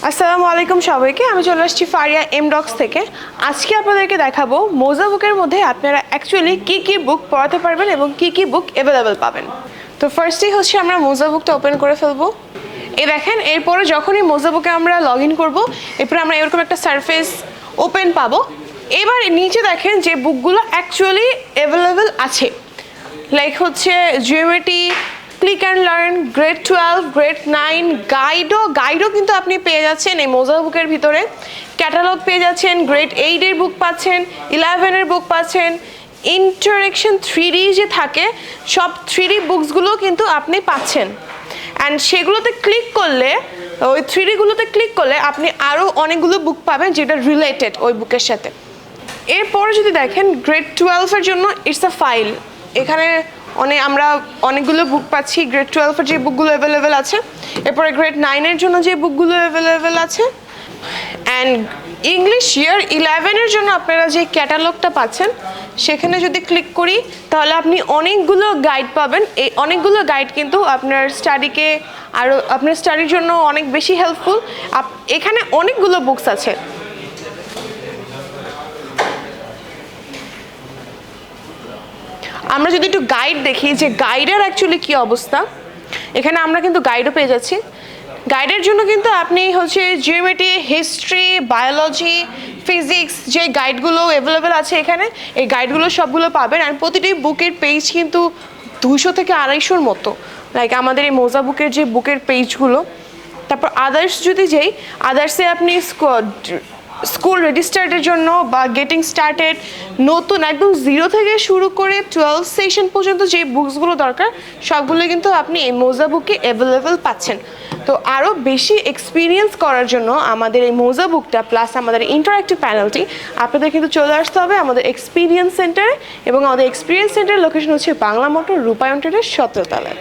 আসসালামু আলাইকুম সবাইকে। আমি চলে আসছি ফারিয়া এমডক্স থেকে। আজকে আপনাদেরকে দেখাবো মোজা বুকের মধ্যে আপনারা অ্যাকচুয়ালি কী বুক পড়াতে পারবেন এবং কী বুক অ্যাভেলেবেল পাবেন। তো ফার্স্টেই হচ্ছে আমরা মোজা বুকটা ওপেন করে ফেলবো। এই দেখেন, এরপরে যখনই মোজা বুকে আমরা লগ ইন করবো, এরপরে আমরা এরকম একটা সারফেস ওপেন পাবো। এবার নিচে দেখেন যে বুকগুলো অ্যাকচুয়ালি অ্যাভেলেবেল আছে, লাইক হচ্ছে geometry, click and learn, grade 12, grade 9, গাইডও কিন্তু আপনি পেয়ে যাচ্ছেন এই মোজা বুকের ভিতরে। ক্যাটালগ পেয়ে যাচ্ছেন, গ্রেড 8-এর বুক পাচ্ছেন, 11-এর বুক পাচ্ছেন। ইন্টারেকশন 3D যে থাকে, সব 3D বুকসগুলো কিন্তু আপনি পাচ্ছেন। অ্যান্ড সেগুলোতে ক্লিক করলে, ওই 3Dগুলোতে ক্লিক করলে আপনি আরও অনেকগুলো বুক পাবেন যেটা রিলেটেড ওই বুকের সাথে। এরপরে যদি দেখেন গ্রেড 12-এর জন্য ইটস আ ফাইল। এখানে আমরা অনেকগুলো বুক পাচ্ছি, গ্রেড 12-এর যে বুকগুলো অ্যাভেলেবেল আছে। এরপরে গ্রেড 9-এর জন্য যে বুকগুলো অ্যাভেলেবেল আছে। অ্যান্ড ইংলিশ ইয়ার 11-এর জন্য আপনারা যে ক্যাটালগটা পাচ্ছেন, সেখানে যদি ক্লিক করি তাহলে আপনি অনেকগুলো গাইড পাবেন। এই অনেকগুলো গাইড কিন্তু আপনার স্টাডিকে আরও আপনার স্টাডির জন্য অনেক বেশি হেল্পফুল। এখানে অনেকগুলো বুকস আছে। আমরা যদি একটু গাইড দেখি যে গাইডের অ্যাকচুয়ালি কী অবস্থা, এখানে আমরা কিন্তু গাইডও পেয়ে যাচ্ছি। গাইডের জন্য কিন্তু আপনি হচ্ছে জিওমেট্রি, হিস্ট্রি, বায়োলজি, ফিজিক্স যে গাইডগুলো অ্যাভেলেবেল আছে এখানে, এই গাইডগুলো সবগুলো পাবেন। আর প্রতিটি বুকের পেজ কিন্তু 200 থেকে 250-র মতো, লাইক আমাদের এই মোজা বুকের যে বুকের পেজগুলো। তারপর আদার্স যদি যাই, আদার্সে আপনি স্কুল রেজিস্টার্ডের জন্য বা গেটিং স্টার্টেড, নতুন একদম 0 থেকে শুরু করে 12 সেশন পর্যন্ত যে বুকসগুলো দরকার সবগুলো কিন্তু আপনি এই মোজা বুকে অ্যাভেলেবেল পাচ্ছেন। তো আরও বেশি এক্সপিরিয়েন্স করার জন্য আমাদের এই মোজা বুকটা প্লাস আমাদের ইন্টারঅ্যাক্টিভ প্যানেলটি আপনাদের কিন্তু চলে আসতে হবে আমাদের এক্সপিরিয়েন্স সেন্টারে। এবং আমাদের এক্সপিরিয়েন্স সেন্টারের লোকেশন হচ্ছে বাংলা মোটর, রূপায়ণ ট্রেডের 17 তলায়।